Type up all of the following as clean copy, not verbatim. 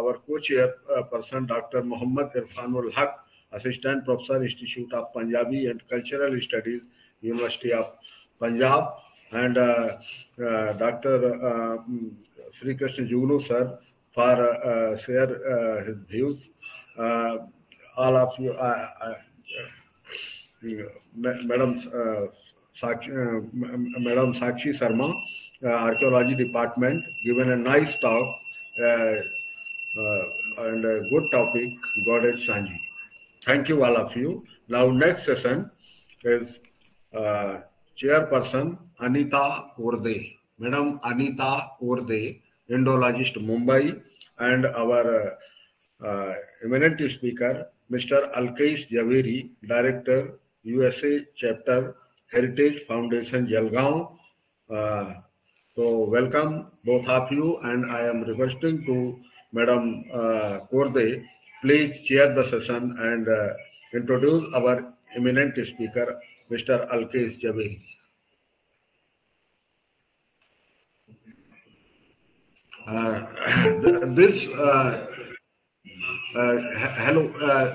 our co-chair person, Dr. Muhammad Irfanul Haq, Assistant Professor, Institute of Punjabi and Cultural Studies, University of Punjab, and Dr. Sri Krishna Jugnu sir for share his views. All of you, Madam Sakshi Sharma, Archaeology Department, given a nice talk and a good topic, Goddess Sanji. Thank you, all of you. Now, next session is Chairperson Anita Korde. Madam Anita Korde, Indologist, Mumbai, and our eminent speaker, Mr. Alkesh Zaveri, Director, USA Chapter, Heritage Foundation, Jalgaon. So welcome both of you, and I am requesting to Madam Korde, please chair the session and introduce our eminent speaker, Mr. Alkesh Zaveri.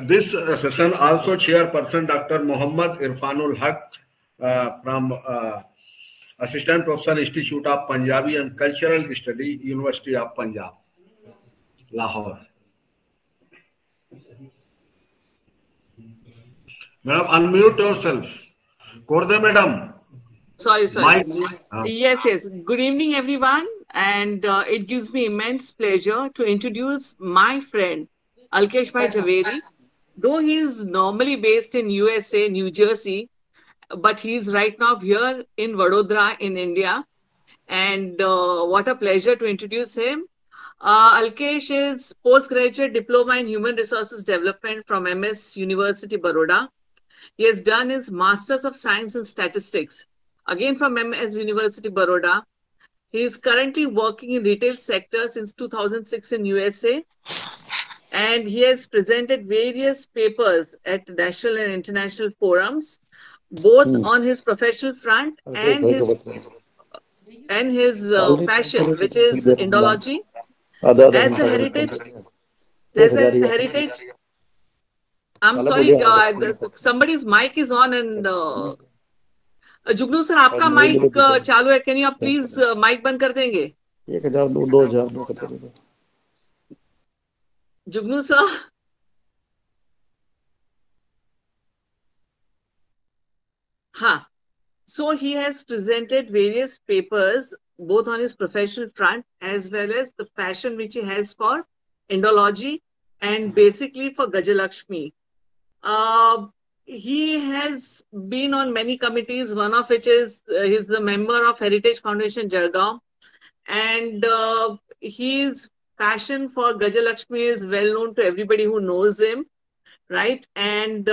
This session also chairperson Dr. Muhammad Irfanul Haq from Assistant Professor, Institute of Punjabi and Cultural Study, University of Punjab, Lahore. Madam, unmute yourself. Korde madam. Sorry. Yes. Good evening, everyone. And it gives me immense pleasure to introduce my friend, Alkesh Bhai Zaveri. Though he is normally based in USA, New Jersey, but he's right now here in Vadodara in India. And what a pleasure to introduce him. Alkesh is postgraduate diploma in human resources development from MS University Baroda. He has done his Masters of Science in Statistics, again from MS University Baroda. He is currently working in retail sector since 2006 in USA. And he has presented various papers at national and international forums, both on his professional front and his passion, which is Indology. As a heritage, I'm sorry, somebody's mic is on and Jugnu sir, आपका mic चालू है. Can you please mic बंद कर देंगे? 1000 Jugnu sir. So he has presented various papers both on his professional front as well as the passion which he has for Indology and basically for Gajalakshmi. He has been on many committees, one of which is he's a member of Heritage Foundation Jalgaon, and his passion for Gajalakshmi is well known to everybody who knows him, right? And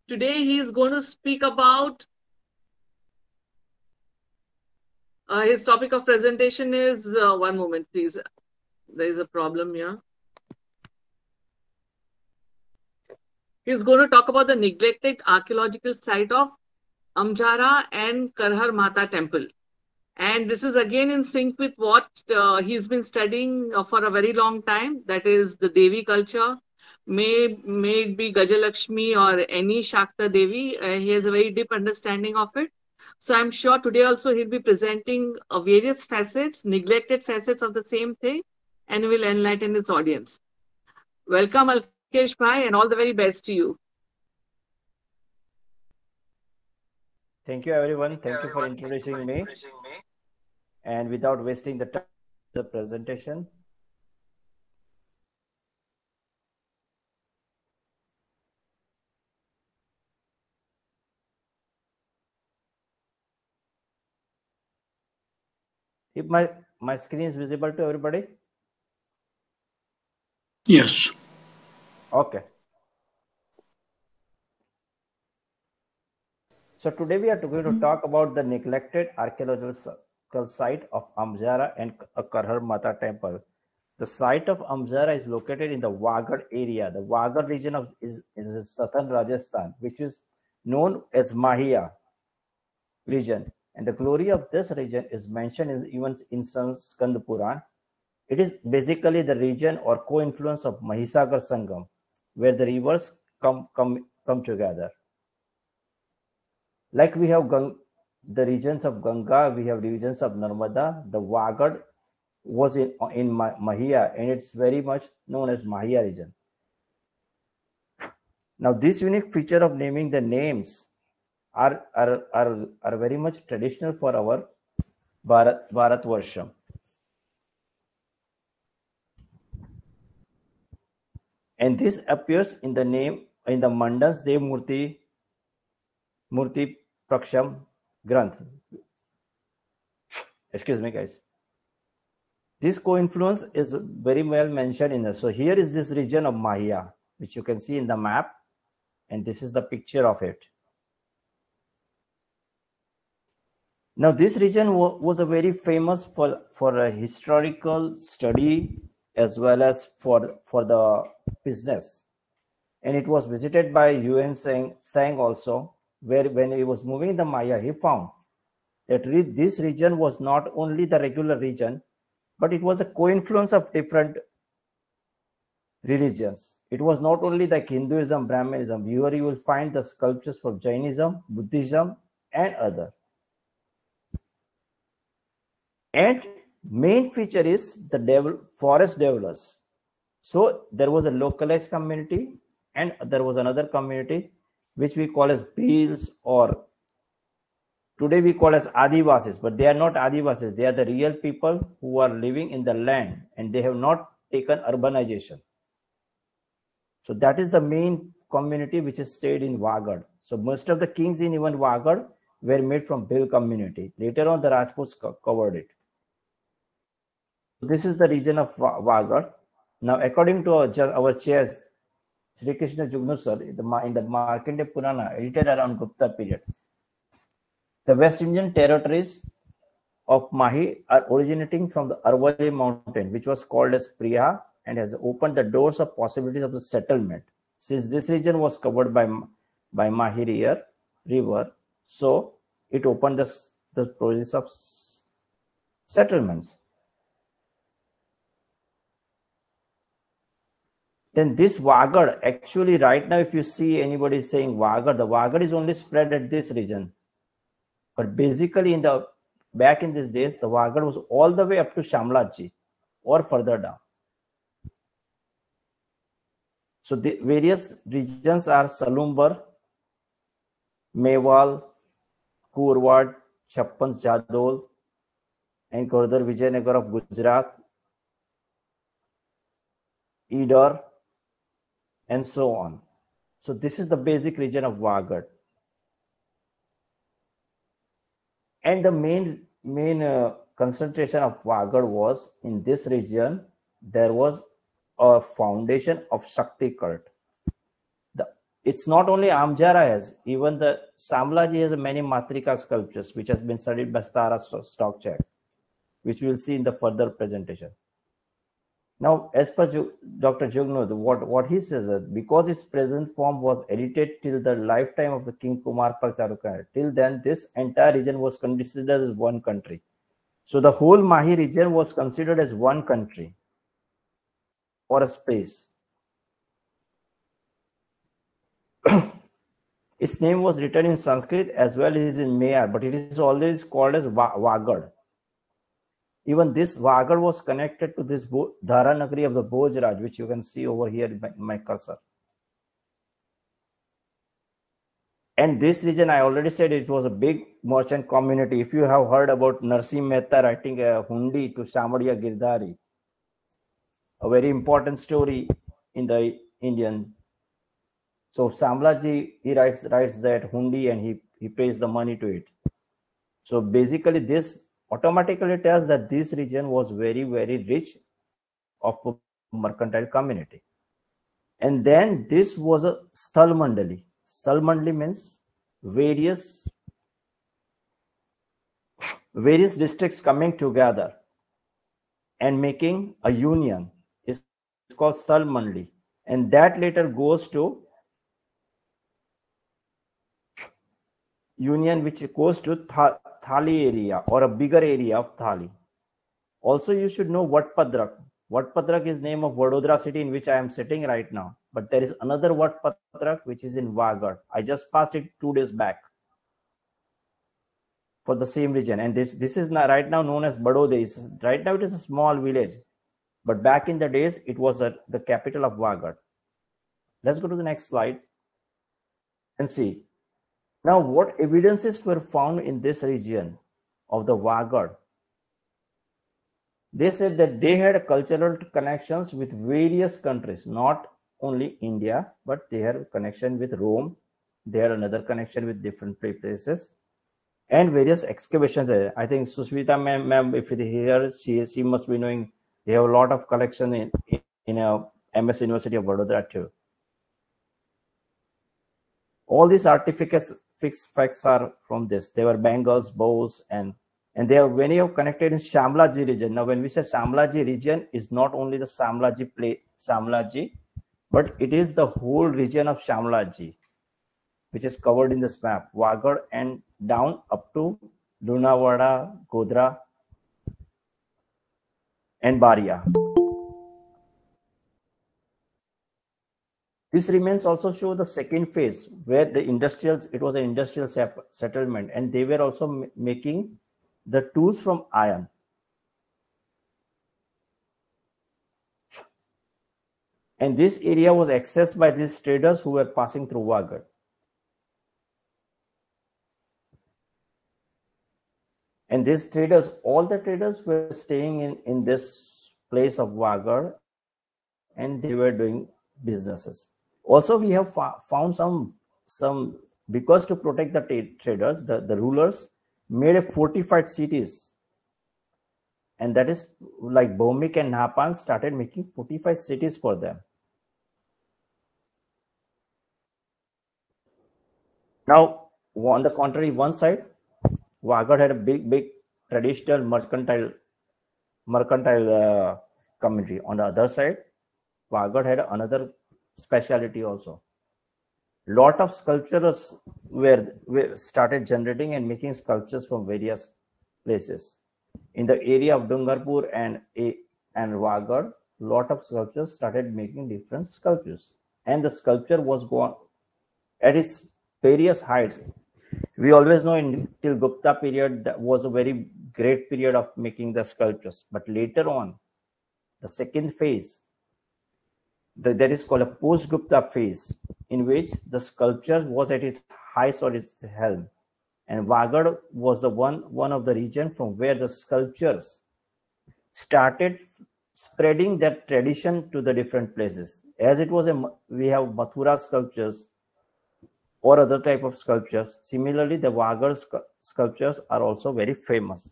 today he is going to speak about his topic of presentation is one moment, please. There is a problem here. He's going to talk about the neglected archaeological site of Amjhara and Karhal Mata Temple. And this is again in sync with what he's been studying for a very long time. That is the Devi culture. May it be Gajalakshmi or any Shakta Devi. He has a very deep understanding of it. So I'm sure today also he'll be presenting various facets, neglected facets of the same thing, and will enlighten his audience. Welcome, Alkesh Bhai, and all the very best to you. Thank you, everyone. Thank you for introducing me. And without wasting the time, the presentation. If my screen is visible to everybody? Yes. Okay. So today we are going to talk about the neglected archaeological site of Amjhara and Karhal Mata Temple. The site of Amjhara is located in the Wagad area. The Wagad region is in southern Rajasthan, which is known as Mahia region. And the glory of this region is mentioned even in Skand Puran. It is basically the region or co-influence of Mahisagar Sangam, where the rivers come together. Like we have the regions of Ganga, we have regions of Narmada. The Wagad was in Mahia, and it's very much known as Mahia region. Now, this unique feature of naming the names are very much traditional for our Bharatvarsham. And this appears in the name in the Mandans Dev Murti Praksham Granth. Excuse me, guys. This co-influence is very well mentioned in the. So here is this region of Mahia, which you can see in the map, and this is the picture of it. Now, this region was a very famous for a historical study as well as for the business, and it was visited by Yuan Sang also, where when he was moving the Maya, he found that this region was not only the regular region, but it was a co-influence of different religions. It was not only like Hinduism, Brahmanism. Here you will find the sculptures for Jainism, Buddhism, and other. And main feature is the forest dwellers. So there was a localized community, and there was another community which we call as Bhils, or today we call as Adivasis, but they are not Adivasis. They are the real people who are living in the land, and they have not taken urbanization. So that is the main community which is stayed in Wagad. So most of the kings in even Wagad were made from Bhil community. Later on, the Rajputs covered it. This is the region of Wagad. Now, according to our chairs, Sri Krishna Jugnu sir, in the Markandeya Purana, edited around Gupta period, the West Indian territories of Mahi are originating from the Arvali mountain, which was called as Priya, and has opened the doors of possibilities of the settlement. Since this region was covered by Mahi river, so it opened the process of settlements. Then this Wagad, actually right now, if you see anybody saying Wagad, the Wagad is only spread at this region. But basically back in these days, the Wagad was all the way up to Shamlaji or further down. So the various regions are Salumbar, Mewal, Kurwad, Chappans Jadol, and further Vijayanagar of Gujarat, Idar, and so on. So this is the basic region of Wagad. And the main concentration of Wagad was in this region. There was a foundation of Shakti cult. It's not only Amjhara has, even the Samlaji has many Matrika sculptures, which has been studied by Stara Stockcheck, which we will see in the further presentation. Now, as per Dr. Jugnu, what he says that because its present form was edited till the lifetime of the King Kumarpal Charukya, till then this entire region was considered as one country. So the whole Mahi region was considered as one country or a space. Its name was written in Sanskrit as well as in Maya, but it is always called as Wagad. Even this Wagad was connected to this Dharanagari of the Bhojraj, which you can see over here in my cursor. And this region, I already said, it was a big merchant community. If you have heard about Narsim Mehta writing a Hundi to Shamadiya Girdhari, a very important story in the Indian. So Samlaji, he writes that Hundi, and he pays the money to it. So basically this automatically tells that this region was very, very rich of a mercantile community. And then this was a Sthal Mandali. Sthal Mandali means various districts coming together and making a union. It's called Sthal Mandali. And that later goes to union, which goes to Thali area or a bigger area of Thali. Also, you should know Vatpadrak. Vatpadrak is name of Vadodara city in which I am sitting right now. But there is another Vatpadrak which is in Wagad. I just passed it 2 days back for the same region. And this is right now known as Badode. Right now it is a small village. But back in the days, it was the capital of Wagad. Let's go to the next slide and see. Now, what evidences were found in this region of the Wagad? They said that they had cultural connections with various countries, not only India, but they had a connection with Rome. They had another connection with different places and various excavations. I think Susmita ma'am, if it here, she must be knowing they have a lot of collection in a MS University of Vadodara too. All these artifacts are from this. They were bangles, bows, and they are many of connected in Shamlaji region. Now, when we say Shamlaji region, is not only the Shamlaji, but it is the whole region of Shamlaji, which is covered in this map, Wagad and down up to Lunawada, Godhra, and Baria. These remains also show the second phase where it was an industrial settlement, and they were also making the tools from iron. And this area was accessed by these traders who were passing through Wagad. And these traders, all the traders were staying in this place of Wagad, and they were doing businesses. Also, we have found some because to protect the traders, the rulers made a fortified cities, and that is like Bhumik and Napan started making fortified cities for them. Now, on the contrary, one side, Wagad had a big traditional mercantile community. On the other side, Wagad had another speciality also. Lot of sculptures were started generating and making sculptures from various places. In the area of Dungarpur and Wagad, lot of sculptures started making different sculptures, and the sculpture was going at its various heights. We always know till Gupta period that was a very great period of making the sculptures, but later on, the second phase, that is called a post-Gupta phase, in which the sculpture was at its height or its helm, and Wagad was the one of the region from where the sculptures started spreading that tradition to the different places. As it was we have Mathura sculptures or other type of sculptures. Similarly, the Wagad sculptures are also very famous.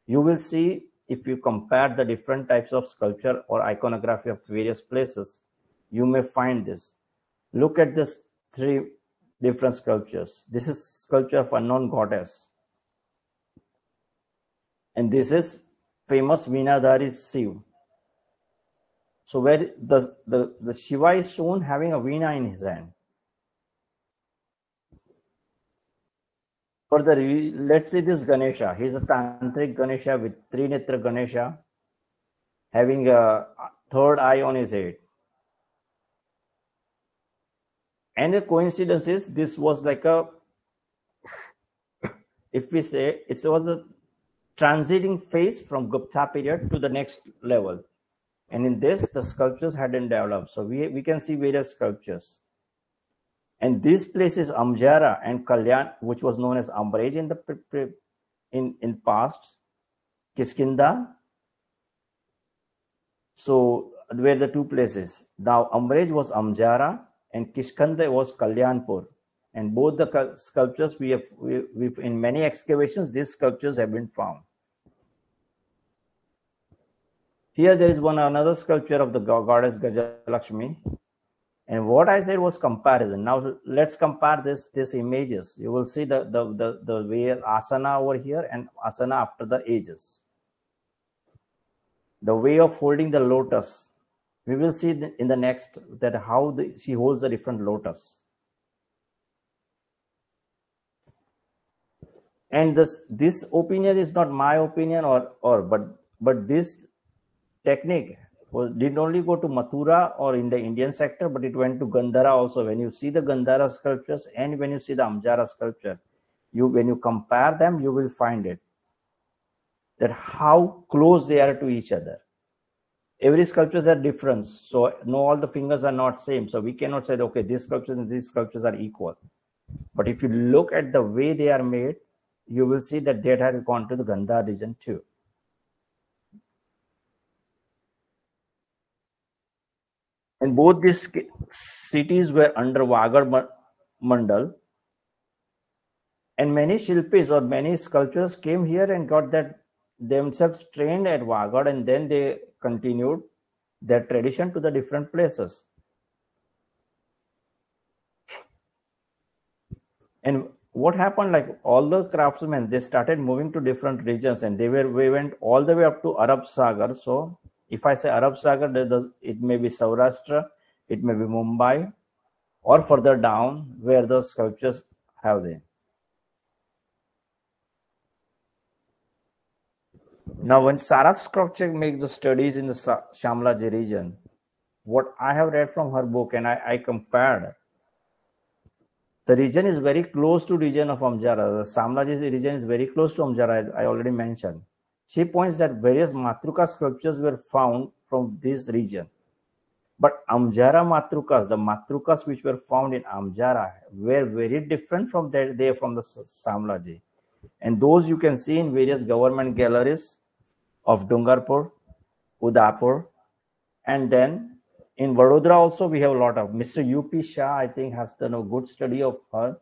You will see if you compare the different types of sculpture or iconography of various places, you may find this. Look at this 3 different sculptures. This is sculpture of unknown goddess, and this is famous Veenadhari Shiv. So where the Shiva is shown having a veena in his hand. Further, let's see this Ganesha. He is a tantric Ganesha with Trinetra Ganesha, having a third eye on his head. And the coincidence is, this was like if we say, it was a transiting phase from Gupta period to the next level. And in this, the sculptures hadn't developed. So we can see various sculptures. And this place is Amjhara and Kalyan, which was known as Ambraj in past, Kiskinda. So where the 2 places. Now Ambraj was Amjhara and Kishkanda was Kalyanpur. And both the sculptures we've in many excavations, these sculptures have been found. Here there is another sculpture of the goddess Gajalakshmi. And what I said was comparison. Now let's compare these images. You will see the way asana over here and asana after the ages. The way of holding the lotus. We will see in the next that how she holds the different lotus. And this opinion is not my opinion but but this technique didn't only go to Mathura or in the Indian sector, but it went to Gandhara also. When you see the Gandhara sculptures and when you see the Amjhara sculpture, when you compare them, you will find it that how close they are to each other. Every sculptures are different, so no, all the fingers are not same. So we cannot say, okay, these sculptures and these sculptures are equal. But if you look at the way they are made, you will see that they had gone to the Gandhara region too. And both these cities were under Wagad Mandal. And many Shilpis or many sculptors came here and got that themselves trained at Wagad, and then they continued their tradition to the different places. And what happened, like all the craftsmen, they started moving to different regions, and we went all the way up to Arab Sagar. So if I say Arab Sagar, it may be Saurashtra, it may be Mumbai, or further down where the sculptures have them. Now, when Sarah Skrovchek makes the studies in the Shamlaji region, what I have read from her book, and I compared, the region is very close to region of Amjhara. The Shamlaji region is very close to Amjhara, I already mentioned. She points that various Matruka sculptures were found from this region. But Amjhara Matrukas, the Matrukas which were found in Amjhara, were very different from from the Shamlaji. And those you can see in various government galleries of Dungarpur, Udaipur, and then in Vadodara also we have a lot of. Mr. U.P. Shah, I think, has done a good study of her,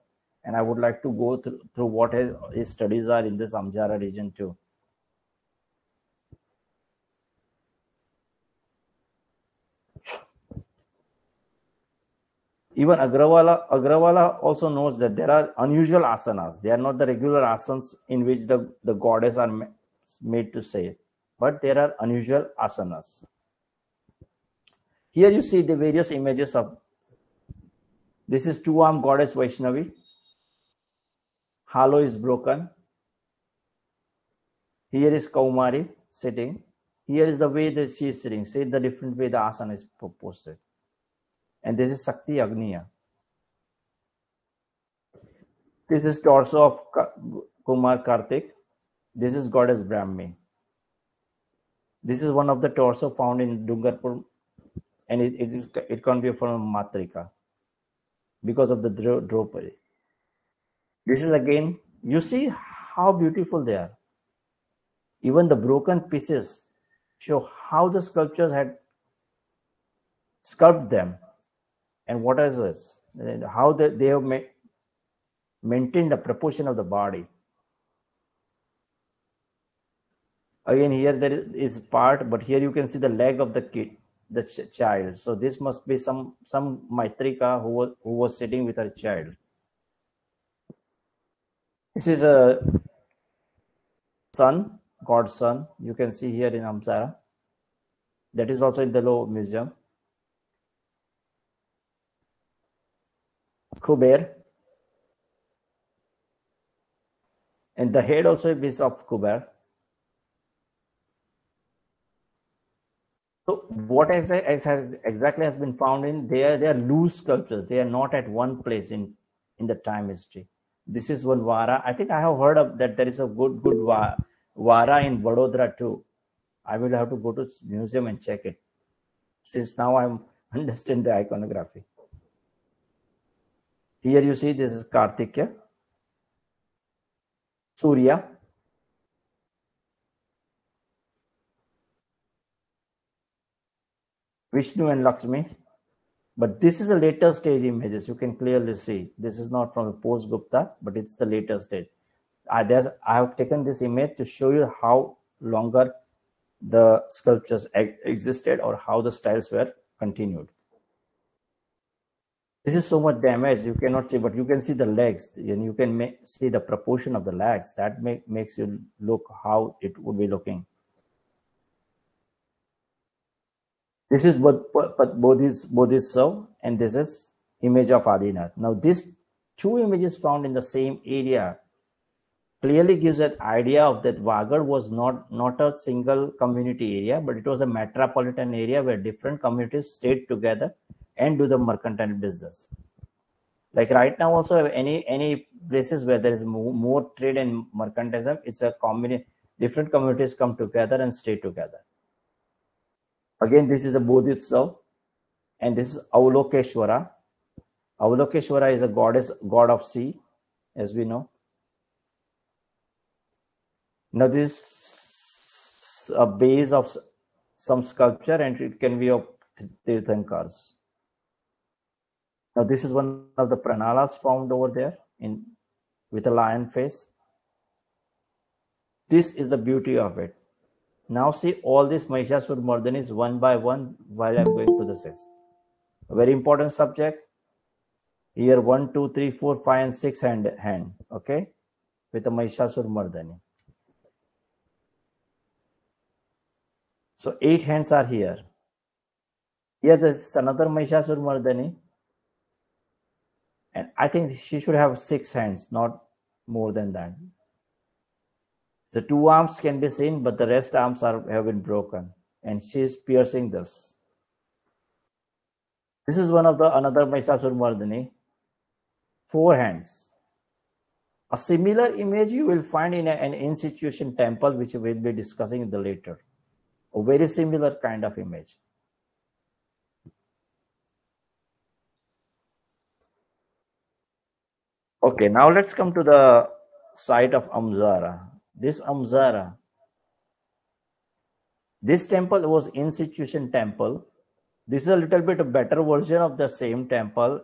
and I would like to go through what his studies are in this Amjhara region too. Even Agrawala also knows that there are unusual asanas. They are not the regular asanas in which the goddess are made to say, but there are unusual asanas. Here you see the various images of, this is two-armed goddess Vaishnavi. Halo is broken. Here is Kaumari sitting. Here is the way that she is sitting. See the different way the asana is posted. And this is Sakti Agniya. This is torso of Kumar Kartik. This is goddess Brahmi. This is one of the torso found in Dungarpur, and it can't be from Matrika because of the Draupadi. This is again, you see how beautiful they are. Even the broken pieces show how the sculptures had sculpted them. And what is this? How they have maintained the proportion of the body. Again, here there is part, but here you can see the leg of the kid, the child. So this must be some Maitrika who was sitting with her child. This is a sun, God's son. You can see here in Amjhara. That is also in the Low Museum. Kuber, and the head also is of Kuber. So what exactly has been found in they are loose sculptures. They are not at one place in the time history. This is one Vara. I think I have heard of that there is a good Vara in Vadodara too. I will have to go to museum and check it, since now I understand the iconography. Here you see this is Kartikya, Surya, Vishnu and Lakshmi. But this is a later stage images. You can clearly see this is not from the post-Gupta, but it's the later stage. I have taken this image to show you how longer the sculptures existed or how the styles were continued. This is so much damage you cannot see, but you can see the legs, and you can see the proportion of the legs. That makes you look how it would be looking. This is Bodhisattva, and this is image of Adinath. Now, these two images found in the same area clearly gives an idea of that Wagad was not a single community area, but it was a metropolitan area where different communities stayed together and do the mercantile business. Like right now also, any places where there is more trade and mercantilism, it's a different communities come together and stay together. Again, this is a Bodhitsav, and this is Avalokeshwara. Avalokeshwara is a god of sea, as we know. Now this is a base of some sculpture, and it can be of Tirthankars. Now this is one of the pranalas found over there with a lion face. This is the beauty of it. Now see all these Mahishasur Mardanis one by one while I'm going to the 6. A very important subject. Here 1, 2, 3, 4, 5 and 6 hand. Okay. With a Mahishasur Mardani. So 8 hands are here. Here there's another Mahishasur Mardani. And I think she should have 6 hands, not more than that. The 2 arms can be seen, but the rest arms have been broken. And she is piercing this. This is another Mahishasur Mardani. 4 hands. A similar image you will find in an institution temple, which we will be discussing in the later. A very similar kind of image. Okay, now let's come to the site of Amjhara. This Amjhara, this temple was institution temple. This is a little bit a better version of the same temple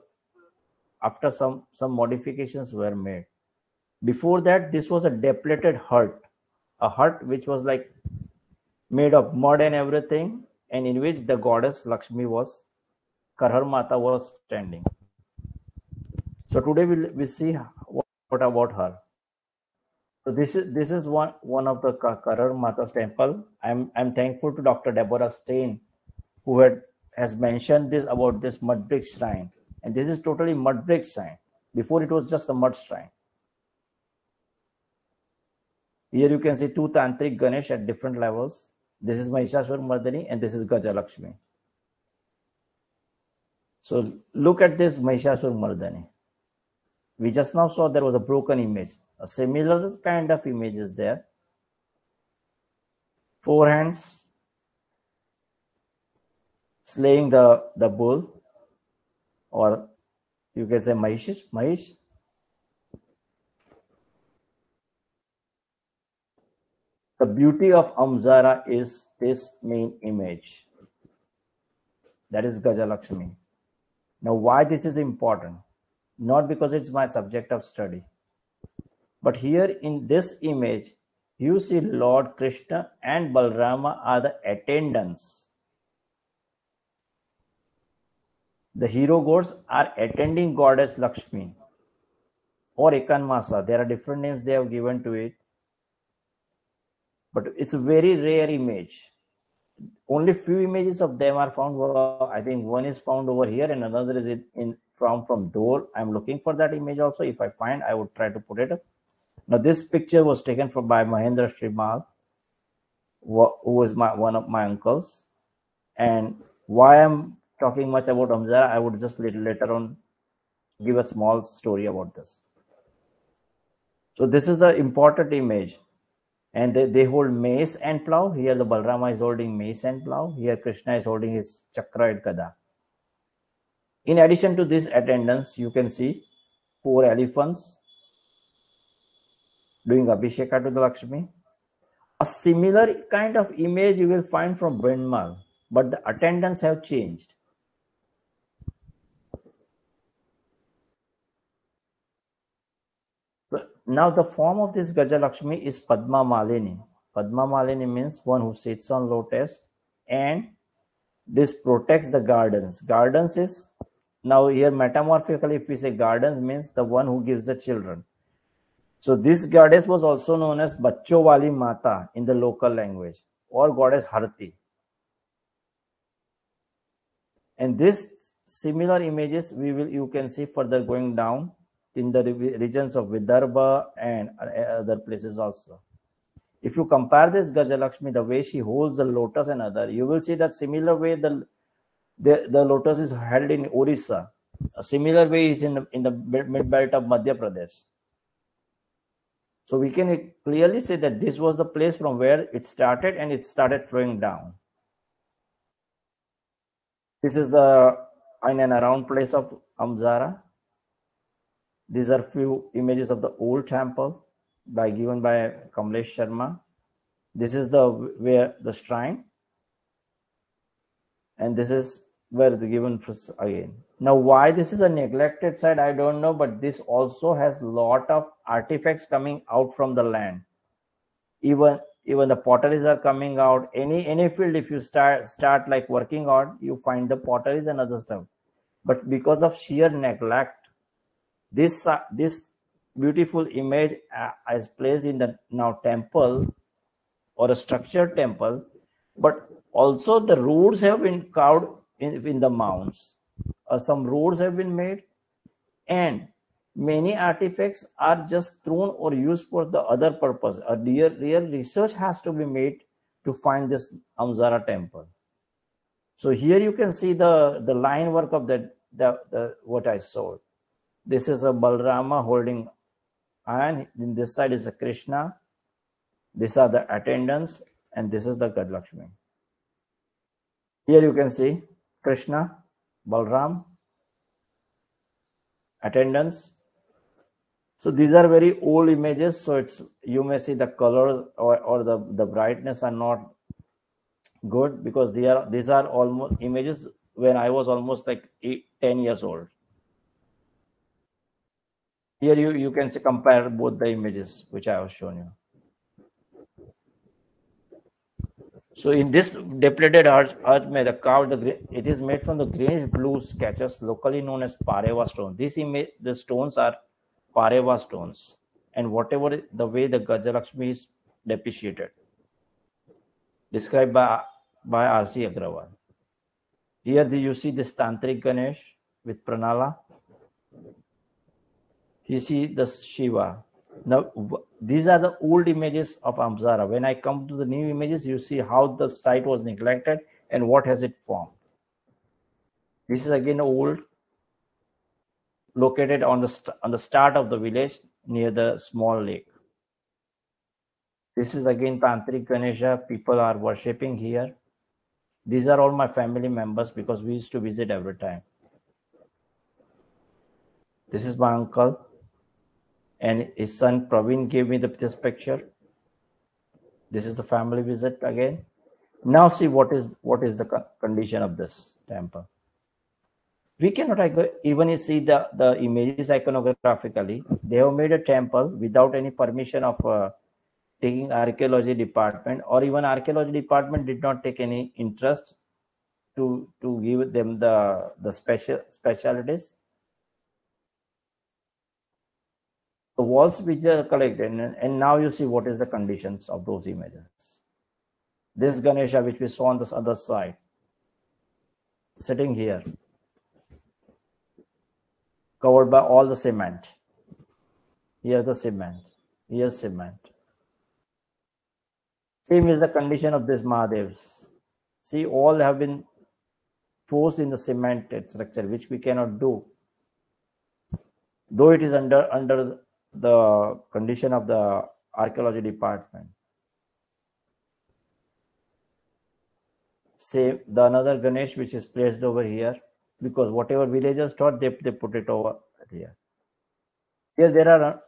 after some modifications were made. Before that, this was a depleted hut, a hut which was like made of mud and everything, and in which the goddess Lakshmi Karhal Mata was standing. So today we see what about her. So this is one of the Karhal Mata's temple. I'm thankful to Dr. Deborah Stein, who has mentioned this about this mud brick shrine, and this is totally mud brick shrine. Before it was just a mud shrine. Here you can see 2 Tantric Ganesh at different levels. This is Mahishasur Mardani and this is Gajalakshmi. So look at this Mahishasur Mardani. We just now saw there was a broken image. A similar kind of image is there. 4 hands slaying the bull, or you can say Mahish. The beauty of Amjhara is this main image. That is Gajalakshmi. Now why this is important? Not because it's my subject of study. But here in this image, you see Lord Krishna and Balrama are the attendants. The hero gods are attending goddess Lakshmi or Ekanmasa. There are different names they have given to it. But it's a very rare image. Only few images of them are found. I think one is found over here and another is from Dole. I'm looking for that image also. If I find, I would try to put it up. Now this picture was taken by Mahendra Shrimal, who is one of my uncles. And why I'm talking much about Amjhara, I would just later on give a small story about this. So this is the important image. And they hold mace and plow. Here the Balrama is holding mace and plow. Here Krishna is holding his chakra and gada. In addition to this attendance, you can see 4 elephants doing Abhisheka to the Lakshmi. A similar kind of image you will find from Brindmal, but the attendants have changed. Now the form of this Gajalakshmi is Padma Malini. Padma Malini means one who sits on lotus, and this protects the gardens. Gardens is, now here metamorphically if we say gardens means the one who gives the children. So this goddess was also known as Bachowali Mata in the local language, or goddess Harti. And this similar images you can see further going down in the regions of Vidarbha and other places also. If you compare this Gajalakshmi, the way she holds the lotus and other, you will see that similar way the lotus is held in Orissa. A similar way is in the mid belt of Madhya Pradesh. So we can clearly say that this was the place from where it started and it started flowing down. This is the in and around place of Amjhara. These are few images of the old temple given by Kamlesh Sharma. This is where the shrine, and this is where the given again. Now, why this is a neglected site, I don't know, but this also has lot of artifacts coming out from the land. Even the potteries are coming out. Any field, if you start like working on, you find the potteries and other stuff. But because of sheer neglect, this beautiful image is placed in the now temple or a structured temple, but also the roads have been carved in the mounds. Some roads have been made, and many artifacts are just thrown or used for the other purpose. A real research has to be made to find this Amjhara temple. So here you can see the line work of the what I saw. This is a Balrama holding iron. In this side is a Krishna. These are the attendants, and this is the Gajalakshmi. Here you can see Krishna, Balram, attendants. So these are very old images. So you may see the colors or the brightness are not good because these are almost images when I was almost like 10 years old. Here you can see, compare both the images which I have shown you. So in this depleted arch made it is made from the greenish blue sketches locally known as Pareva stone. The stones are Pareva stones, and whatever the way the Gajalakshmi is depreciated, described by R.C. Agrawal. Here you see this Tantric Ganesh with Pranala. You see the Shiva. Now, these are the old images of Amjhara. When I come to the new images, you see how the site was neglected and what has it formed. This is again old, located on the start of the village near the small lake. This is again Tantric Ganesha. People are worshipping here. These are all my family members because we used to visit every time. This is my uncle, and his son Praveen gave me this picture. This is the family visit again. Now see what is the condition of this temple. We cannot even see the images iconographically. They have made a temple without any permission of taking archaeology department, or even archaeology department did not take any interest to give them the specialities. The walls which are collected, and now you see what is the conditions of those images. This Ganesha which we saw on this other side, sitting here, covered by all the cement. Here the cement, here cement. Same is the condition of this Mahadevs. See, all have been forced in the cemented structure, which we cannot do. Though it is under the condition of the archaeology department. Say the another Ganesh which is placed over here, because whatever villagers thought, they put it over here. Here there are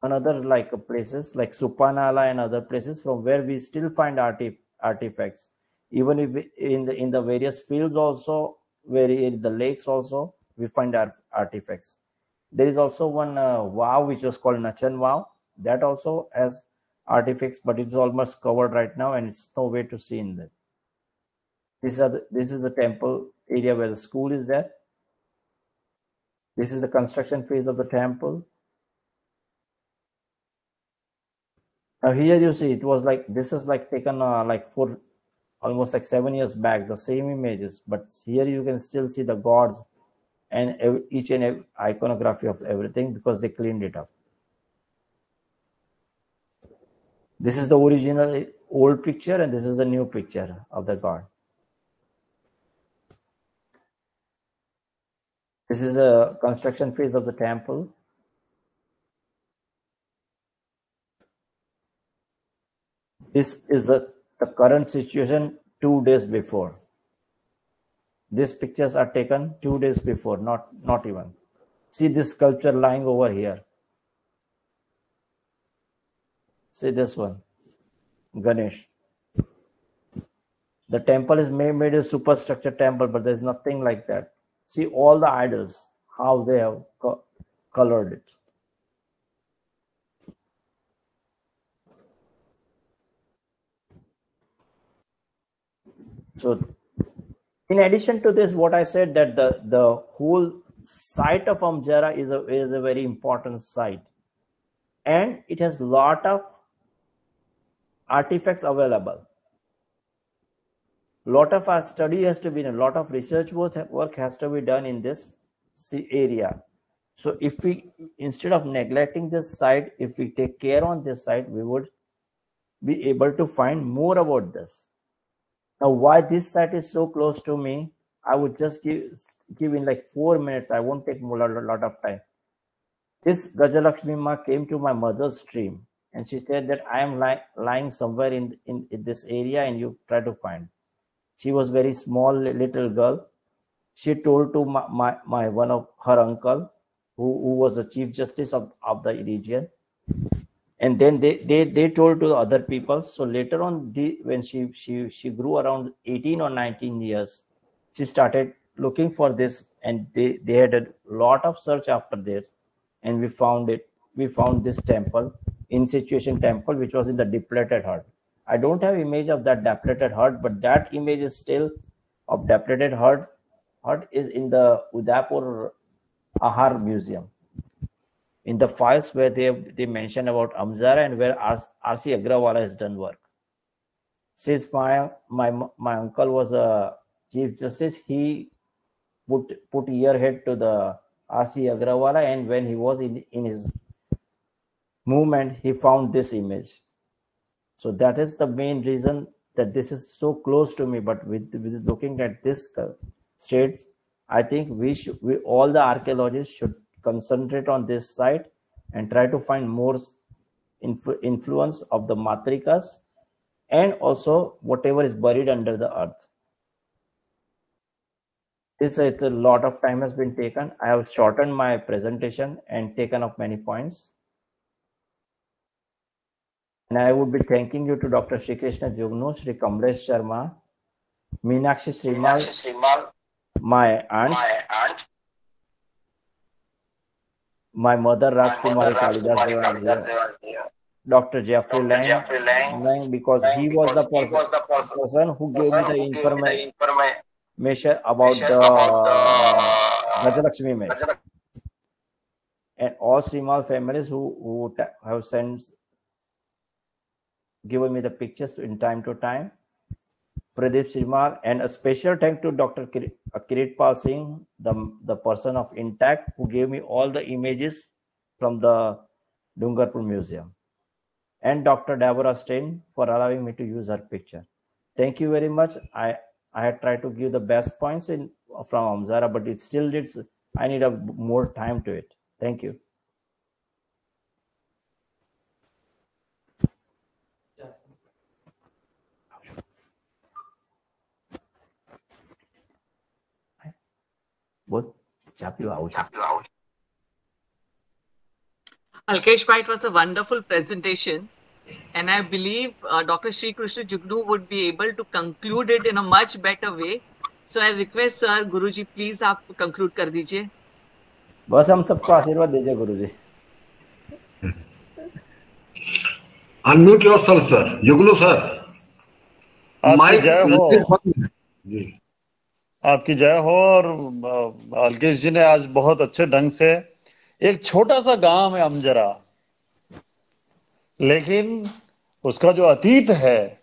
another like places like Supanala and other places from where we still find artifacts. Even if in the various fields also, where in the lakes also, we find artifacts. There is also one vow which was called Nachan vow. That also has artifacts, but it's almost covered right now, and it's no way to see in that. This is the temple area where the school is there. This is the construction phase of the temple. Now here you see it was like, this is like taken like almost like 7 years back, the same images, but here you can still see the gods and each and every iconography of everything, because they cleaned it up. This is the original old picture, and this is the new picture of the god. This is the construction phase of the temple. This is the current situation 2 days before. These pictures are taken 2 days before, not even. See this sculpture lying over here. See this one, Ganesh. The temple is made a superstructure temple, but there's nothing like that. See all the idols, how they have colored it. So in addition to this, what I said, that the whole site of Amjhara is a very important site, and it has lot of artifacts available. Lot of our study has to be done, a lot of research work has to be done in this area. So if we, instead of neglecting this site, if we take care on this site, we would be able to find more about this. Now, why this site is so close to me, I would just give in like 4 minutes. I won't take a lot of time. This Gajalakshmi Ma came to my mother's dream, and she said that I am lying somewhere in this area, and you try to find. She was very small little girl. She told to my one of her uncle, who was the Chief Justice of the region. And then they told to the other people. So later on, when she grew around 18 or 19 years, she started looking for this, and they had a lot of search after this, and we found it. We found this temple, in situation temple, which was in the depleted hut. I don't have image of that depleted hut, but that image is still of depleted hut is in the Udaipur Ahar Museum. In the files where they mention about Amjhara and where R.C. Agrawala has done work. Since my uncle was a Chief Justice, he put earhead to the R.C. Agrawala, and when he was in his movement, he found this image. So that is the main reason that this is so close to me. But with looking at this state, I think we all the archaeologists should concentrate on this site and try to find more influence of the matrikas, and also whatever is buried under the earth. This is a lot of time has been taken. I have shortened my presentation and taken up many points. And I would be thanking you to Dr. Shri Krishna Jugnu, Shri Kamlesh Sharma, Meenakshi Srimal, my aunt, my mother Rajkumari Kalidass, Dr. Jeffrey Lang, because he was the person who gave me the information about the Gajalakshmi image. And all Srimal families who have given me the pictures in time to time. Pradeep Srimal, and a special thank to Dr. Kiritpal Singh, the person of Intact, who gave me all the images from the Dungarpur Museum, and Dr. Deborah Stein for allowing me to use her picture. Thank you very much. I had tried to give the best points from Amjhara, but it still needs, I need more time to it. Thank you. What? Alkesh Bhai, it was a wonderful presentation, and I believe Dr. Shri Krishna Jugnu would be able to conclude it in a much better way. So I request Sir, Guruji, please आप conclude कर दीजिए. बस हम सबको आशीर्वाद दीजिए गुरुजी. Unmute yourself, sir. Jugnu sir. आपकी जय हो. आपकी जय हो. और अलकेश जी ने आज बहुत अच्छे ढंग से, एक छोटा सा गांव है अमजरा, लेकिन उसका जो अतीत है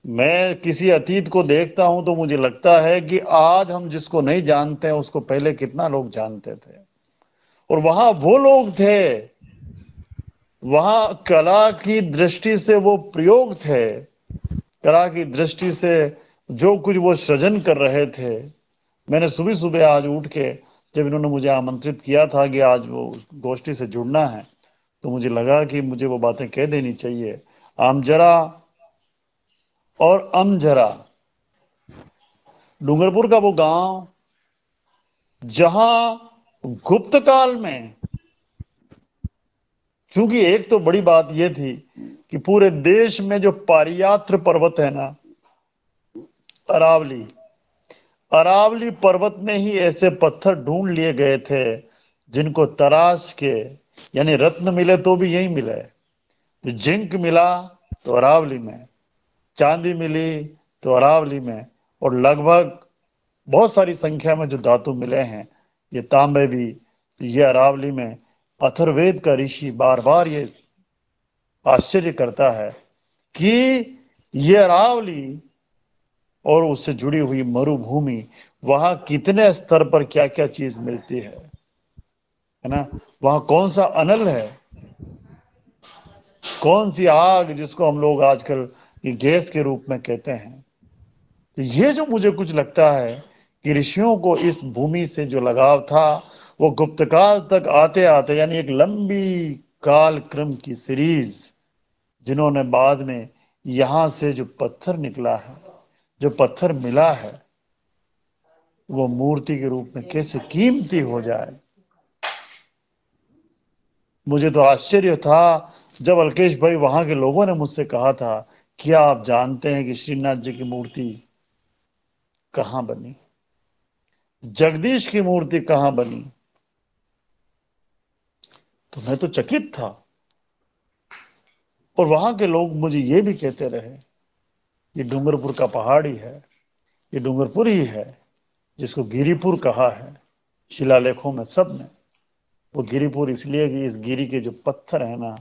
मैं किसी अतीत को देखता हूं तो मुझे लगता है कि आज हम जिसको नहीं जानते हैं उसको पहले कितना लोग जानते थे, और वहां वो लोग थे, वहां कला की दृष्टि से वो प्रयोग थे, कला की दृष्टि से जो कुछ वो सृजन कर रहे थे। मैंने सुबह सुबह आज उठ के, जब इन्होंने मुझे आमंत्रित किया था कि आज वो गोष्ठी से जुड़ना है, तो मुझे लगा कि मुझे वो बातें कह देनी चाहिए। आमजरा और अमजरा, डूंगरपुर का वो गांव जहां गुप्त काल में, क्योंकि एक तो बड़ी बात यह थी कि पूरे देश में जो पारियात्र पर्वत है ना, अरावली, अरावली पर्वत में ही ऐसे पत्थर ढूंढ लिए गए थे जिनको तराश के, यानी रत्न मिले तो भी यही मिले, जिंक मिला तो अरावली में, चांदी मिली तो अरावली में, और लगभग बहुत सारी संख्या में जो धातु मिले हैं, ये तांबे भी, ये अरावली में। अथर्ववेद का ऋषि बार बार ये आश्चर्य करता है कि ये अरावली और उससे जुड़ी हुई मरुभूमि, वहां कितने स्तर पर क्या क्या चीज मिलती है ना, वहां कौन सा अनल है, कौन सी आग जिसको हम लोग आजकल ये गैस के रूप में कहते हैं। तो ये जो मुझे कुछ लगता है कि ऋषियों को इस भूमि से जो लगाव था, वो गुप्त काल तक आते आते, यानी एक लंबी काल क्रम की सीरीज, जिन्होंने बाद में यहां से जो पत्थर निकला है, जो पत्थर मिला है, वो मूर्ति के रूप में कैसे कीमती हो जाए। मुझे तो आश्चर्य था जब अल्केश भाई वहां के लोगों ने मुझसे कहा था, क्या आप जानते हैं कि श्रीनाथ जी की मूर्ति कहां बनी, जगदीश की मूर्ति कहां बनी। तो मैं तो चकित था, और वहां के लोग मुझे ये भी कहते रहे, ये डूंगरपुर का पहाड़ ही है, ये डूंगरपुर ही है जिसको गिरिपुर कहा है शिलालेखों में सब ने। वो गिरिपुर इसलिए कि इस गिरी के जो पत्थर है ना,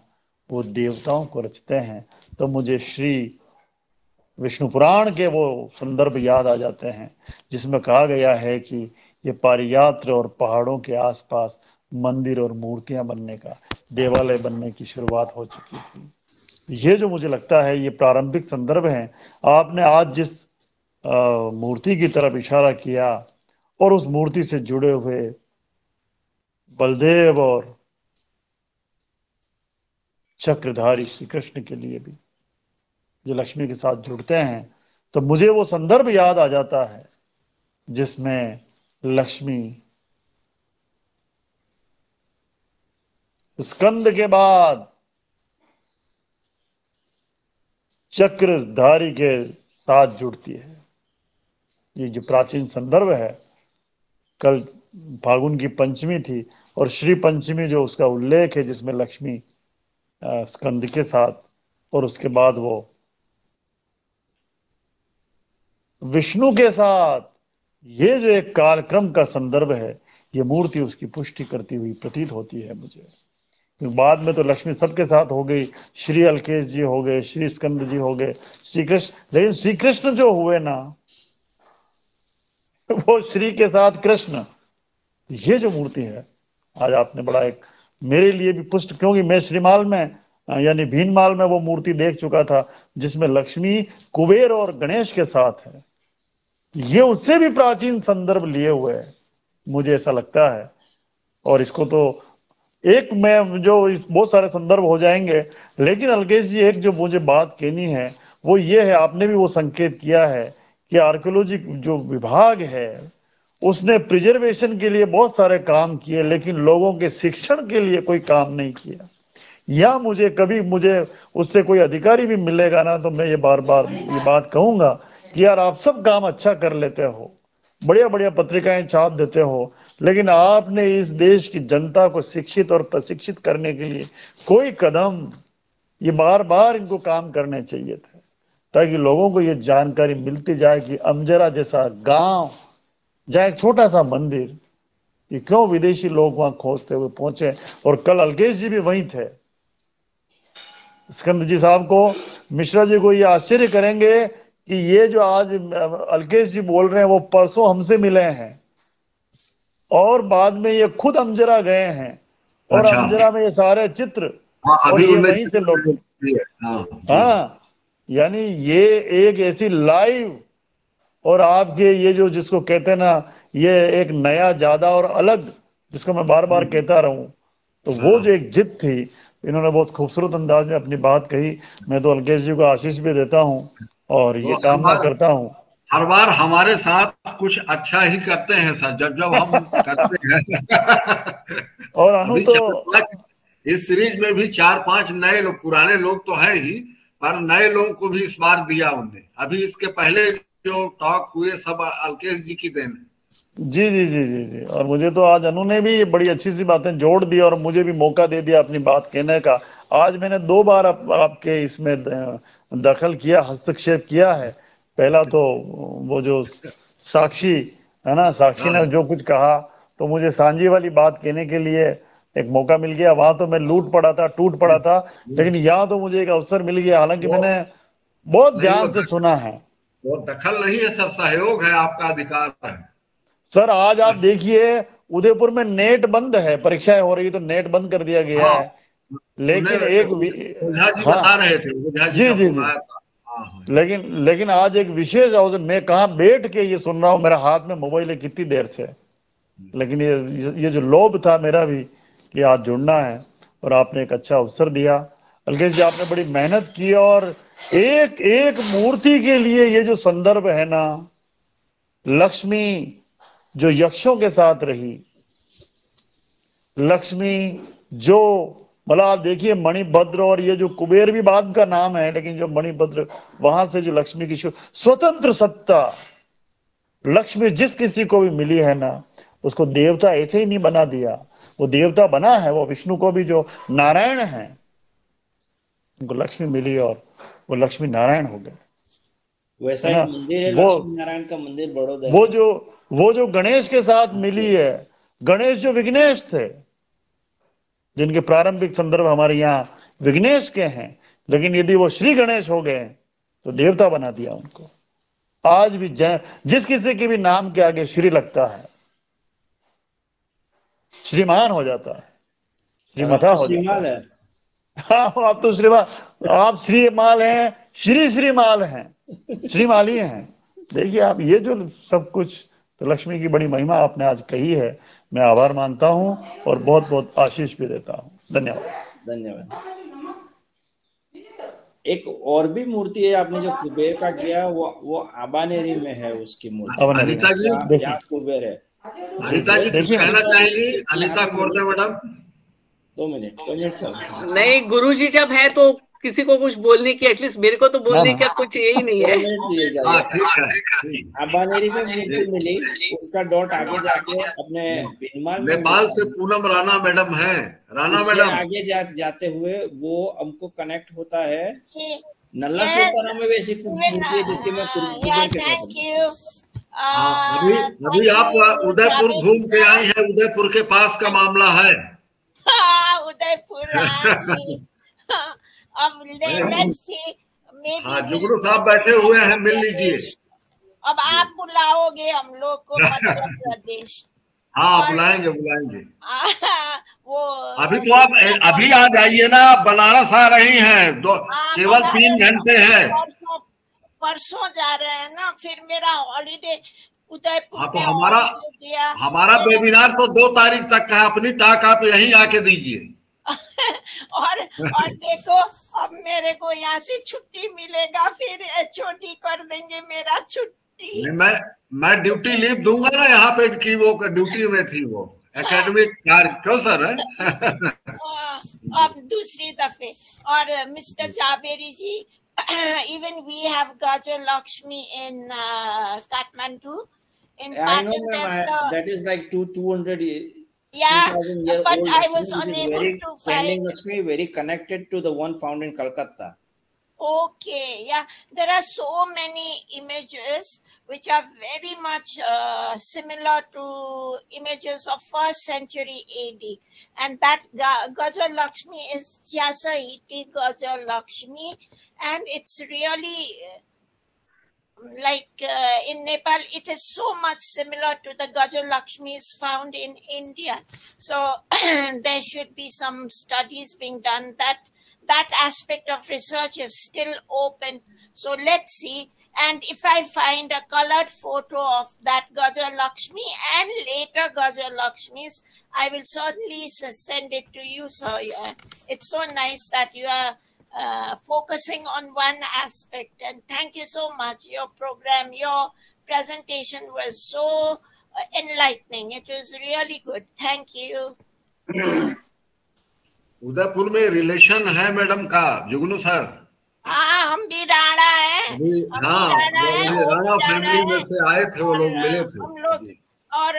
वो देवताओं को रचते हैं। तो मुझे श्री विष्णु पुराण के वो संदर्भ याद आ जाते हैं जिसमें कहा गया है कि ये पारियात्र और पहाड़ों के आसपास मंदिर और मूर्तियां बनने का, देवालय बनने की शुरुआत हो चुकी थी। ये जो मुझे लगता है ये प्रारंभिक संदर्भ हैं। आपने आज जिस मूर्ति की तरफ इशारा किया, और उस मूर्ति से जुड़े हुए बलदेव और चक्रधारी श्री कृष्ण के लिए भी जो लक्ष्मी के साथ जुड़ते हैं, तो मुझे वो संदर्भ याद आ जाता है जिसमें लक्ष्मी स्कंद के बाद चक्रधारी के साथ जुड़ती है। ये जो प्राचीन संदर्भ है, कल फागुन की पंचमी थी, और श्री पंचमी जो उसका उल्लेख है जिसमें लक्ष्मी स्कंद के साथ, और उसके बाद वो विष्णु के साथ, ये जो एक कालक्रम का संदर्भ है, ये मूर्ति उसकी पुष्टि करती हुई प्रतीत होती है मुझे। क्योंकि बाद में तो लक्ष्मी सबके साथ हो गई, श्री अल्केश जी हो गए, श्री स्कंद जी हो गए, श्री कृष्ण, लेकिन श्री कृष्ण जो हुए ना, वो श्री के साथ कृष्ण। ये जो मूर्ति है, आज आपने बड़ा एक मेरे लिए भी पुष्ट, क्योंकि मैं श्रीमाल में यानी भीनमाल में वो मूर्ति देख चुका था जिसमें लक्ष्मी कुबेर और गणेश के साथ है। ये उससे भी प्राचीन संदर्भ लिए हुए है, मुझे ऐसा लगता है। और इसको तो एक में जो बहुत सारे संदर्भ हो जाएंगे, लेकिन अलकेश जी एक जो मुझे बात कहनी है वो ये है, आपने भी वो संकेत किया है कि आर्कियोलॉजी जो विभाग है उसने प्रिजर्वेशन के लिए बहुत सारे काम किए, लेकिन लोगों के शिक्षण के लिए कोई काम नहीं किया। या मुझे कभी मुझे उससे कोई अधिकारी भी मिलेगा ना, तो मैं ये बार बार ये बात कहूंगा कि यार आप सब काम अच्छा कर लेते हो, बढ़िया बढ़िया पत्रिकाएं छाप देते हो, लेकिन आपने इस देश की जनता को शिक्षित और प्रशिक्षित करने के लिए कोई कदम, ये बार बार इनको काम करने चाहिए थे, ताकि लोगों को ये जानकारी मिलती जाए कि अमजरा जैसा गांव, जहां एक छोटा सा मंदिर, ये क्यों विदेशी लोग वहां खोजते हुए पहुंचे। और कल अलकेश जी भी वहीं थे, स्कंद जी साहब को, मिश्रा जी को ये आश्चर्य करेंगे कि ये जो आज अलकेश जी बोल रहे हैं वो परसों हमसे मिले हैं और बाद में ये खुद अमजरा गए हैं और अच्छा। अमजरा में ये सारे चित्र हाँ, और अभी ये उन्हें वहीं से लौटे। हाँ हाँ, यानी ये एक ऐसी लाइव और आपके ये जो जिसको कहते हैं ना, ये एक नया ज्यादा और अलग, जिसको मैं बार बार कहता रहूं, तो वो जो एक जिद थी, इन्होंने बहुत खूबसूरत अंदाज में अपनी बात कही। मैं तो अलकेश जी को आशीष भी देता हूं और ये कामना करता हूं। हर बार हमारे साथ कुछ अच्छा ही करते हैं सर, जब जब हम करते हैं। और अनु अभी तो इस सीरीज में भी 4-5 नए लोग, पुराने लोग तो है ही, पर नए लोगों को भी इस बार दिया उनने। अभी इसके पहले जो टॉक हुए सब अलकेश जी की देन है। जी जी जी जी जी। और मुझे तो आज अनु ने भी बड़ी अच्छी सी बातें जोड़ दी और मुझे भी मौका दे दिया अपनी बात कहने का। आज मैंने 2 बार आपके इसमें दखल किया, हस्तक्षेप किया है। पहला तो वो जो साक्षी है ना, साक्षी ने जो कुछ कहा, तो मुझे सांझी वाली बात कहने के लिए एक मौका मिल गया। वहां तो मैं लूट पड़ा था, टूट पड़ा था, लेकिन यहाँ तो मुझे एक अवसर मिल गया। हालांकि मैंने बहुत ध्यान से सुना है। वो दखल नहीं है सर, सहयोग है, आपका अधिकार है सर। आज आप देखिए उदयपुर में नेट बंद है, परीक्षाएं हो रही तो नेट बंद कर दिया गया है। लेकिन एक ओझा जी हाँ बता रहे थे, ओझा जी जी का जी फोन जी। आया था। हाँ। लेकिन आज एक विशेष अवसर, मैं कहाँ बैठ के ये सुन रहा हूँ, मेरा हाथ में मोबाइल है कितनी देर से, लेकिन ये जो लोभ था मेरा भी कि आज जुड़ना है, और आपने एक अच्छा अवसर दिया। अलकेश जी, आपने बड़ी मेहनत की और एक एक मूर्ति के लिए ये जो संदर्भ है ना, लक्ष्मी जो यक्षों के साथ रही, लक्ष्मी जो, मतलब आप देखिए मणिभद्र, और ये जो कुबेर भी बाद का नाम है, लेकिन जो मणिभद्र, वहां से जो लक्ष्मी की स्वतंत्र सत्ता, लक्ष्मी जिस किसी को भी मिली है ना, उसको देवता ऐसे ही नहीं बना दिया, वो देवता बना है। वो विष्णु को भी जो नारायण है, उनको लक्ष्मी मिली और वो लक्ष्मी नारायण हो गए। वैसा एक मंदिर है, लक्ष्मी नारायण का मंदिर बड़ौदा। वो जो गणेश के साथ मिली है, गणेश जो विघ्नेश थे, जिनके प्रारंभिक संदर्भ हमारे यहाँ विघ्नेश के हैं, लेकिन यदि वो श्री गणेश हो गए तो देवता बना दिया उनको। आज भी जिस किसी के भी नाम के आगे श्री लगता है, श्रीमान हो जाता है, श्रीमता हो जाता है। हाँ, आप तो श्रीमान, आप श्रीमाल हैं, श्रीमाल हैं, श्रीमाली हैं। देखिए आप, ये जो सब कुछ, तो लक्ष्मी की बड़ी महिमा आपने आज कही है। मैं आभार मानता हूं और बहुत बहुत आशीष भी देता हूं। धन्यवाद। धन्यवाद। एक और भी मूर्ति है आपने जो कुबेर का किया, वो आबानेरी में है उसकी मूर्ति। अनिता जी, क्या कुबेर है। अनिता जी कुछ कहना चाहेंगी? Anita Korde madam, 2 minute sir. नहीं, गुरुजी जब है तो किसी को कुछ बोलने की, एटलीस्ट मेरे को तो बोलने का कुछ यही नहीं है। 2 मिनट अबानेरी में मूर्ति मिली, उसका डॉट आगे जाके अपने बीनमाल नेपाल से पूनम राणा मैडम है। राणा मैडम आगे जाते हुए वो हमको कनेक्ट होता है नल्ला सोपारा में वैसी मूर्ति है जिसके में कुबेर के साथ। अभी आप उदयपुर घूम के आई हैं, उदयपुर के पास का मामला है। उदयपुर अब जुगनू साहब बैठे हुए हैं, मिल लीजिए। अब आप बुलाओगे हम लोग को मध्य प्रदेश। हाँ, बुलाएंगे। वो अभी तो आप अभी आ जाइए ना, आप बनारस आ रही हैं, केवल 3 घंटे है। परसों जा रहे हैं ना, फिर मेरा हॉलीडे उदयपुर। हाँ, तो हमारा वेबिनार तो 2 तारीख तक है। अपनी टाक आप यहीं आके दीजिए। और देखो, अब मेरे को यहाँ से छुट्टी मिलेगा, फिर छोटी कर देंगे मेरा छुट्टी। मैं ड्यूटी लीव दूंगा ना यहाँ पे, कि वो ड्यूटी में थी, वो एकेडमिक कार्य। क्यों सर है? अब दूसरी दफे। और mister Javeri ji, even we have Gajalakshmi in Kathmandu. In that is like 200 years. Yeah, but I was unable to find Lakshmi, very connected to the one found in Calcutta. Okay, yeah, there are so many images which are very much similar to images of 1st century AD, and that Gajalakshmi is Jasa iti Gajalakshmi, and it's really in Nepal, it is so much similar to the Gajalakshmis found in India. So there should be some studies being done. That aspect of research is still open. So let's see. And if I find a colored photo of that Gajalakshmi and later Gajalakshmis, I will certainly send it to you. So it's so nice that you are focusing on one aspect. And thank you so much. Your program, your presentation was so enlightening. It was really good. Thank you. Udaipur में relation है madam का, जुगनू sir? हाँ, हम भी राणा है। हाँ, Rana family में से आए थे, वो लोग मिले थे हम लोग। और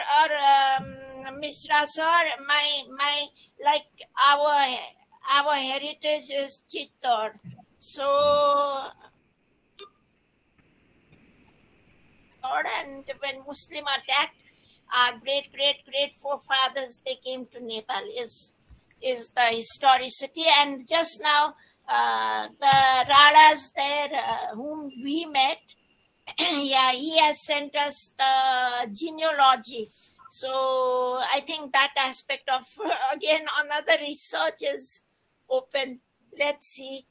Mishra sir, my like our heritage is Chittor. So and when Muslim attacked our great forefathers, they came to Nepal is the historicity. And just now the Radas there whom we met, yeah, he has sent us the genealogy. So I think that aspect of again another research is open. Let's see.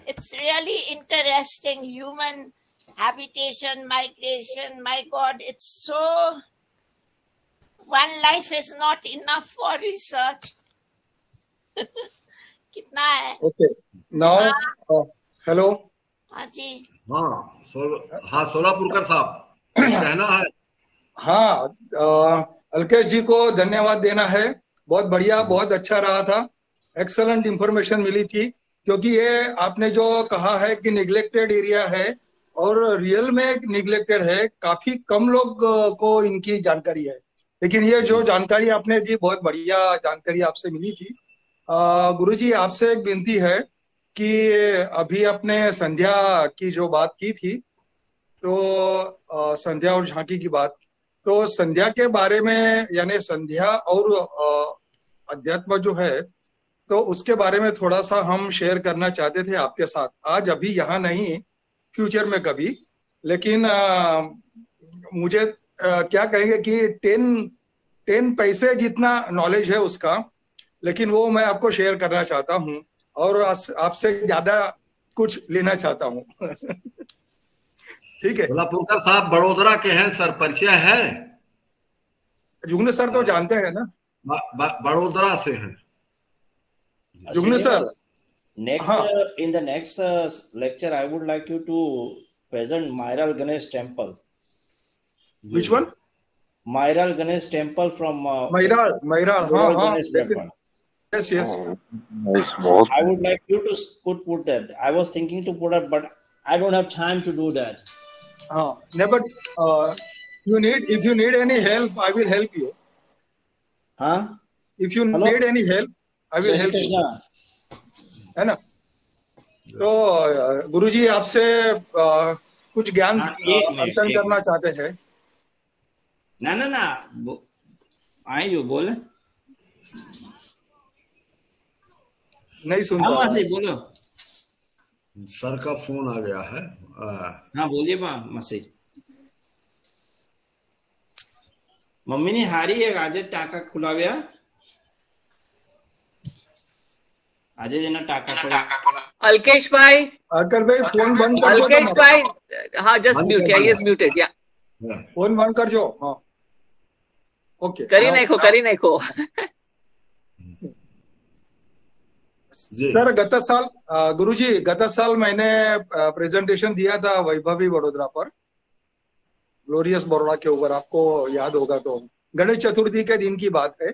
It's really interesting, human habitation, migration. My God, it's so, one life is not enough for research. कितना है? Okay. Now, hello. हाँ जी. हाँ, सोलापुरकर साहब, कहना है? हाँ, अल्केश जी को धन्यवाद देना है। बहुत बढ़िया, बहुत अच्छा रहा था। एक्सेलेंट इंफॉर्मेशन मिली थी, क्योंकि ये आपने जो कहा है कि निग्लेक्टेड एरिया है और रियल में निग्लेक्टेड है, काफी कम लोग को इनकी जानकारी है। लेकिन ये जो जानकारी आपने दी, बहुत बढ़िया जानकारी आपसे मिली थी। गुरुजी, आपसे एक विनती है कि अभी आपने संध्या की जो बात की थी, तो संध्या और झांकी की बात, तो संध्या के बारे में, यानी संध्या और अध्यात्म जो है, तो उसके बारे में थोड़ा सा हम शेयर करना चाहते थे आपके साथ। आज अभी यहाँ नहीं, फ्यूचर में कभी। लेकिन मुझे क्या कहेंगे कि 10 पैसे जितना नॉलेज है उसका, लेकिन वो मैं आपको शेयर करना चाहता हूँ और आपसे ज्यादा कुछ लेना चाहता हूँ। ठीक है? सोलापुरकर साहब बड़ोदरा के हैं सर, परिचय है? जुगनू सर तो जानते हैं ना, बड़ोदरा से हैं जुगनू sir. In the next lecture, I would like you to present Mairal Ganesh Temple. Which one? Mairal Ganesh Temple from Mairal. Yes. I would like you to put that. I was thinking to put it, but I don't have time to do that. No, but if you need any help, I will help you. Huh? If you need any help, I will help you. है ना? तो गुरुजी आपसे कुछ ज्ञान अर्जन करना चाहते हैं। ना आए जो बोले, नहीं सुन रहा है। बोलो। सर का फोन आ गया है। हाँ बोलिए मासी। मम्मी ने हारी है आज टाका खुला गया, आज जना टाका खुला। अल्केश भाई, फोन बंद कर दो। अल्केश भाई, हाँ just mute, he is muted, या फोन बंद कर जो। हाँ ओके, करी नहीं खो। सर गुरुजी गत साल मैंने प्रेजेंटेशन दिया था वैभवी बड़ोदरा पर, ग्लोरियस बड़ोड़ा के ऊपर, आपको याद होगा तो। गणेश चतुर्थी के दिन की बात है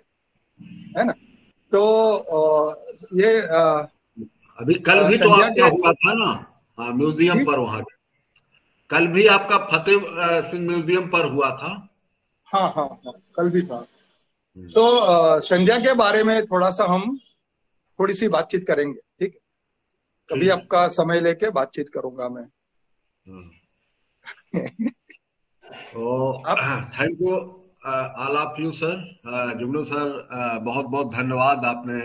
ना? तो ये अभी कल भी तो आपका हुआ था ना म्यूजियम पर, वहां कल भी आपका फतेह सिंह म्यूजियम पर हुआ था। हाँ, कल भी था। तो संध्या के बारे में थोड़ा सा हम थोड़ी सी बातचीत करेंगे, ठीक है? कभी आपका समय लेके बातचीत करूंगा मैं। Thank you all of you sir. Jugnu sir, बहुत बहुत धन्यवाद, आपने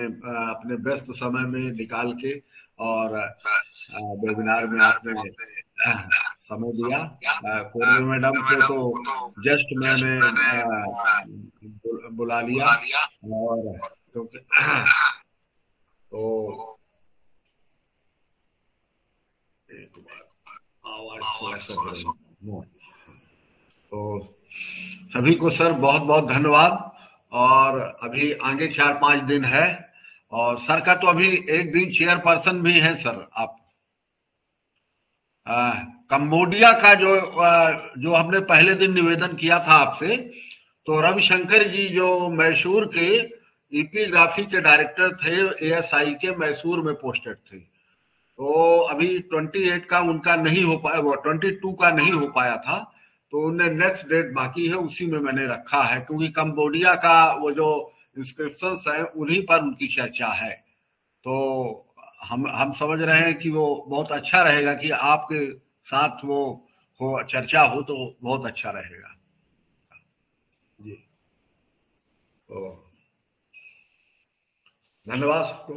अपने व्यस्त समय में निकाल के और वेबिनार में आपने समय दिया। कोर्वे मैडम को तो जस्ट मैंने बुला लिया, और क्योंकि तो एक बार आवाज थोड़ा सा, तो सभी को सर बहुत बहुत धन्यवाद। और अभी आगे 4-5 दिन है, और सर का तो अभी एक दिन चेयरपर्सन भी है सर आप। कंबोडिया का जो हमने पहले दिन निवेदन किया था आपसे, तो रविशंकर जी जो मैसूर के इपिग्राफी के डायरेक्टर थे, एएसआई के मैसूर में पोस्टेड थे, तो अभी 28 का उनका नहीं हो पाया, वो 22 का नहीं हो पाया था, तो उन्हें नेक्स्ट डेट बाकी है, उसी में मैंने रखा है, क्योंकि कंबोडिया का वो जो इंस्क्रिप्शंस है उन्हीं पर उनकी चर्चा है। तो हम समझ रहे हैं कि वो बहुत अच्छा रहेगा कि आपके साथ वो हो, चर्चा हो तो बहुत अच्छा रहेगा जी। तो धन्यवाद सबको।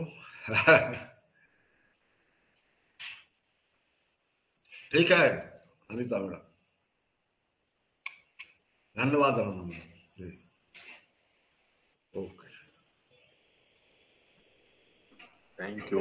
ठीक है अनिता मैडम, धन्यवाद जी। Okay, thank you.